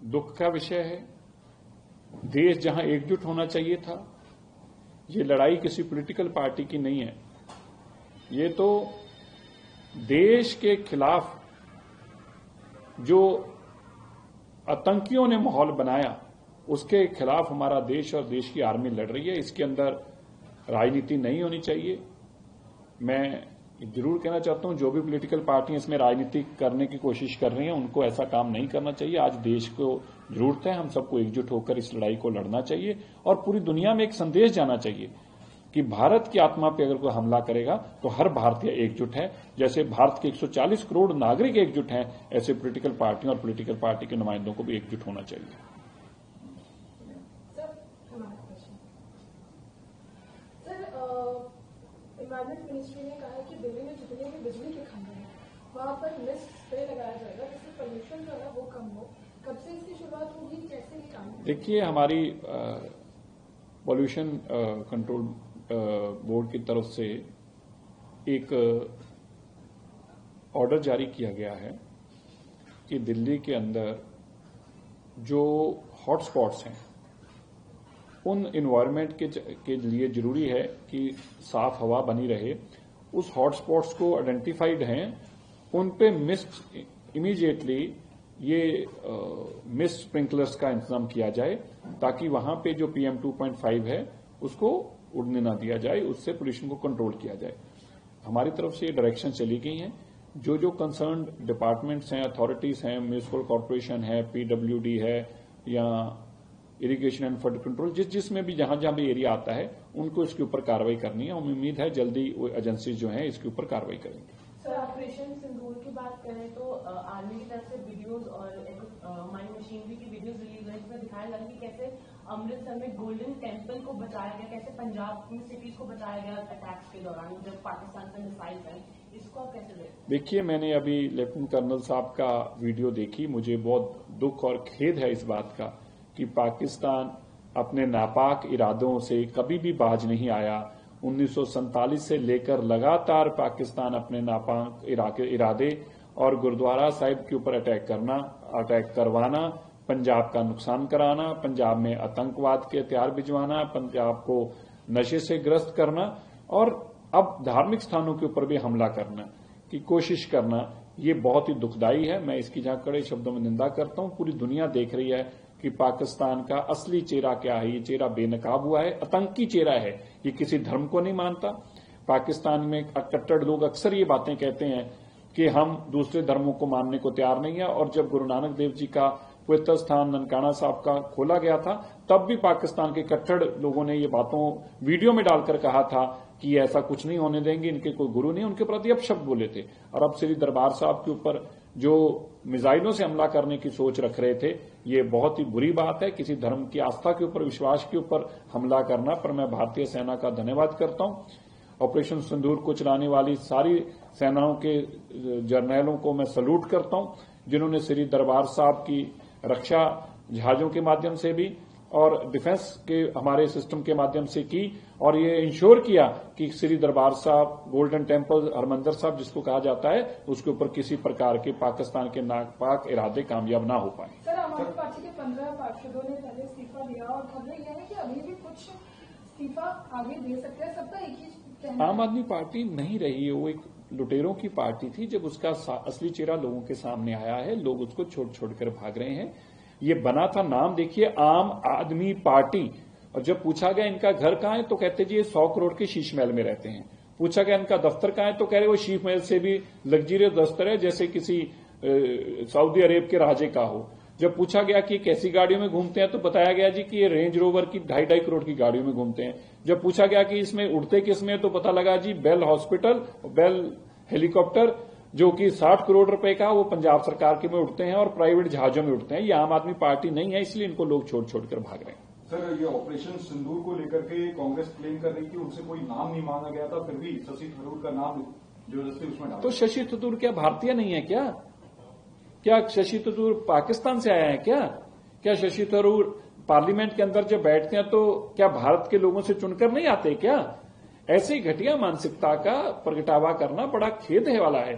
दुख का विषय है। देश जहां एकजुट होना चाहिए था, ये लड़ाई किसी पॉलिटिकल पार्टी की नहीं है। ये तो देश के खिलाफ जो आतंकियों ने माहौल बनाया, उसके खिलाफ हमारा देश और देश की आर्मी लड़ रही है। इसके अंदर राजनीति नहीं होनी चाहिए। मैं जरूर कहना चाहता हूं, जो भी पॉलिटिकल पार्टियां इसमें राजनीति करने की कोशिश कर रही हैं, उनको ऐसा काम नहीं करना चाहिए। आज देश को जरूरत है, हम सबको एकजुट होकर इस लड़ाई को लड़ना चाहिए और पूरी दुनिया में एक संदेश जाना चाहिए कि भारत की आत्मा पे अगर कोई हमला करेगा तो हर भारतीय एकजुट है। जैसे भारत के 140 करोड़ नागरिक एकजुट हैं, ऐसे पॉलिटिकल पार्टियों और पॉलिटिकल पार्टी के नुमाइंदों को भी एकजुट होना चाहिए। एनवायरमेंट मिनिस्ट्री ने कहा है कि दिल्ली में जितने भी बिजली के खंभे हैं वहां पर मिस्ट स्प्रे लगाया जाएगा जिससे पोल्यूशन जो है वो कम हो। कब से इसकी शुरुआत होगी, कैसे ये काम? देखिए, हमारी पॉल्यूशन कंट्रोल बोर्ड की तरफ से एक ऑर्डर जारी किया गया है कि दिल्ली के अंदर जो हॉटस्पॉट्स हैं उन इन्वायरमेंट के लिए जरूरी है कि साफ हवा बनी रहे। उस हॉटस्पॉट्स को आइडेंटिफाइड हैं, उन पे मिस्ट इमीडिएटली ये मिस्ट स्प्रिंकलर्स का इंतजाम किया जाए ताकि वहां पे जो PM 2.5 है उसको उड़ने ना दिया जाए, उससे पोल्यूशन को कंट्रोल किया जाए। हमारी तरफ से ये डायरेक्शन चली गई हैं। जो जो कंसर्न डिपार्टमेंट्स हैं, अथॉरिटीज हैं, म्यूनिसिपल कॉर्पोरेशन है, PWD है या इरिगेशन एंड फ्लड कंट्रोल, जिसमें भी जहां जहां भी एरिया आता है उनको इसके ऊपर कार्रवाई करनी है। उम्मीद है जल्दी वो एजेंसी जो है इसके ऊपर कार्रवाई करेंगी। सर, ऑपरेशन सिंदूर की बात करें तो आर्मी की तरफ से वीडियोस और माइंड मशीनरी की वीडियोस रिलीज हुई, इसमें दिखाया गया कि कैसे अमृतसर में गोल्डन टेम्पल को बचाया गया, कैसे पंजाब की सिटीज को बचाया गया अटैक्स के दौरान जब पाकिस्तान से मिसाइल आई। इसको आप कैसे देखते? देखिए, मैंने अभी लेफ्टिनेंट कर्नल साहब का वीडियो देखी। मुझे बहुत दुख और खेद है इस बात का कि पाकिस्तान अपने नापाक इरादों से कभी भी बाज नहीं आया। 1947 से लेकर लगातार पाकिस्तान अपने नापाक इरादे और गुरुद्वारा साहिब के ऊपर अटैक करवाना, पंजाब का नुकसान कराना, पंजाब में आतंकवाद के हथियार भिजवाना, पंजाब को नशे से ग्रस्त करना और अब धार्मिक स्थानों के ऊपर भी हमला करना की कोशिश करना, ये बहुत ही दुखदायी है। मैं इसकी जहां कड़े शब्दों में निंदा करता हूं। पूरी दुनिया देख रही है कि पाकिस्तान का असली चेहरा क्या है। ये चेहरा बेनकाब हुआ है, आतंकी चेहरा है। ये किसी धर्म को नहीं मानता। पाकिस्तान में कट्टर लोग अक्सर ये बातें कहते हैं कि हम दूसरे धर्मों को मानने को तैयार नहीं है, और जब गुरु नानक देव जी का पवित्र स्थान ननकाना साहब का खोला गया था तब भी पाकिस्तान के कट्टर लोगों ने ये बातों वीडियो में डालकर कहा था कि ऐसा कुछ नहीं होने देंगे, इनके कोई गुरु नहीं, उनके प्रति अपशब्द बोले थे। और अब श्री दरबार साहब के ऊपर जो मिसाइलों से हमला करने की सोच रख रहे थे, ये बहुत ही बुरी बात है। किसी धर्म की आस्था के ऊपर, विश्वास के ऊपर हमला करना पर मैं भारतीय सेना का धन्यवाद करता हूं। ऑपरेशन सिंदूर को चलाने वाली सारी सेनाओं के जर्नैलों को मैं सैल्यूट करता हूं, जिन्होंने श्री दरबार साहब की रक्षा जहाजों के माध्यम से भी और डिफेंस के हमारे सिस्टम के माध्यम से की, और ये इंश्योर किया कि श्री दरबार साहब, गोल्डन टेम्पल, हरमंदिर साहब जिसको कहा जाता है, उसके ऊपर किसी प्रकार के पाकिस्तान के नापाक इरादे कामयाब ना हो पाए। सर, आम आदमी पार्टी के 15 पार्षदों ने पहले इस्तीफा दिया और खबरें यह है कि अभी भी कुछ इस्तीफा आगे दे सकते हैं। सबका एक ही कहना है। आम आदमी पार्टी नहीं रही है, वो एक लुटेरों की पार्टी थी। जब उसका असली चेहरा लोगों के सामने आया है, लोग उसको छोड़ छोड़कर भाग रहे हैं। ये बना था नाम, देखिए, आम आदमी पार्टी, और जब पूछा गया इनका घर कहां है तो कहते जी ये 100 करोड़ के शीश महल में रहते हैं। पूछा गया इनका दफ्तर कहां है तो कह रहे वो शीश महल से भी लग्जरियस दफ्तर है, जैसे किसी सऊदी अरेब के राजे का हो। जब पूछा गया कि कैसी गाड़ियों में घूमते हैं तो बताया गया जी कि ये रेंज रोवर की 2.5 करोड़ की गाड़ियों में घूमते हैं। जब पूछा गया कि इसमें उड़ते किसमें तो पता लगा जी बेल हॉस्पिटल, बेल हेलीकॉप्टर जो कि 60 करोड़ रुपए का, वो पंजाब सरकार के में उड़ते हैं और प्राइवेट जहाजों में उड़ते हैं। ये आम आदमी पार्टी नहीं है, इसलिए इनको लोग छोड़ छोड़कर भाग रहे हैं। सर, ये ऑपरेशन सिंदूर को लेकर के कांग्रेस क्लेम कर रही थी उनसे कोई नाम नहीं मांगा गया था, फिर भी शशि थरूर का नाम जबरदस्ती उसमें डाला। तो शशि थरूर क्या भारतीय नहीं है क्या? क्या शशि थरूर पाकिस्तान से आया है क्या? क्या शशि थरूर पार्लियामेंट के अंदर जब बैठते हैं तो क्या भारत के लोगों से चुनकर नहीं आते क्या? ऐसी घटिया मानसिकता का प्रगटावा करना बड़ा खेद है वाला है।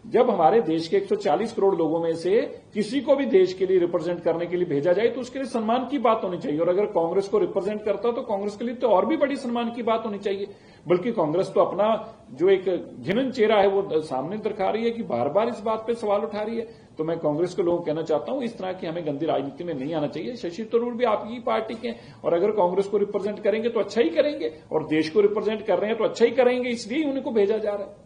जब हमारे देश के 140 करोड़ लोगों में से किसी को भी देश के लिए रिप्रेजेंट करने के लिए भेजा जाए तो उसके लिए सम्मान की बात होनी चाहिए। और अगर कांग्रेस को रिप्रेजेंट करता तो कांग्रेस के लिए तो और भी बड़ी सम्मान की बात होनी चाहिए। बल्कि कांग्रेस तो अपना जो एक घिनन चेहरा है वो सामने दिखा रही है कि बार बार इस बात पे सवाल उठा रही है। तो मैं कांग्रेस के लोगों को कहना चाहता हूं इस तरह की हमें गंदी राजनीति में नहीं आना चाहिए। शशि थरूर भी आपकी पार्टी के हैं और अगर कांग्रेस को रिप्रेजेंट करेंगे तो अच्छा ही करेंगे और देश को रिप्रेजेंट कर रहे हैं तो अच्छा ही करेंगे, इसलिए उनको भेजा जा रहा है।